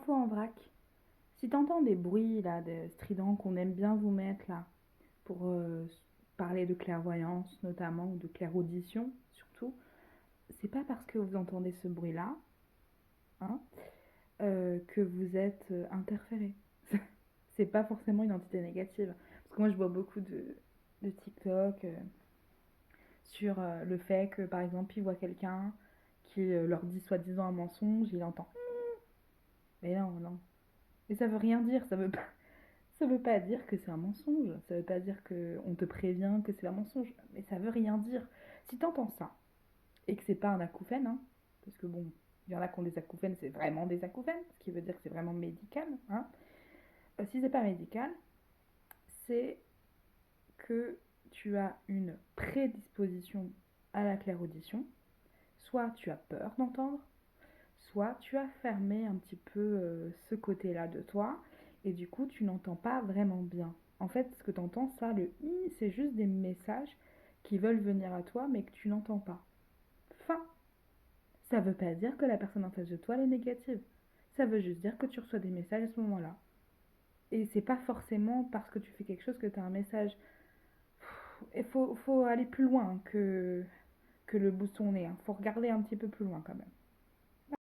infos en vrac. Si t'entends des bruits là, des stridents qu'on aime bien vous mettre là, pour parler de clairvoyance notamment, ou de clairaudition surtout, c'est pas parce que vous entendez ce bruit-là hein, que vous êtes interféré. C'est pas forcément une entité négative. Parce que moi je vois beaucoup de TikTok sur le fait que par exemple ils voient quelqu'un qui leur dit soi-disant un mensonge, il entend. Mais non, non. Et ça veut rien dire, ça veut pas dire que c'est un mensonge, ça veut pas dire que on te prévient que c'est un mensonge, mais ça veut rien dire. Si t'entends ça et que c'est pas un acouphène, hein, parce que bon, il y en a qui ont des acouphènes, c'est vraiment des acouphènes, ce qui veut dire que c'est vraiment médical, hein. Si c'est pas médical, c'est que tu as une prédisposition à la clairaudition, soit tu as peur d'entendre, soit tu as fermé un petit peu ce côté-là de toi et du coup tu n'entends pas vraiment bien. En fait, ce que tu entends, ça, le i, c'est juste des messages qui veulent venir à toi mais que tu n'entends pas. Fin. Ça veut pas dire que la personne en face de toi elle est négative. Ça veut juste dire que tu reçois des messages à ce moment-là. Et c'est pas forcément parce que tu fais quelque chose que tu as un message. Il faut aller plus loin que le bout de son nez. Hein. Faut regarder un petit peu plus loin quand même.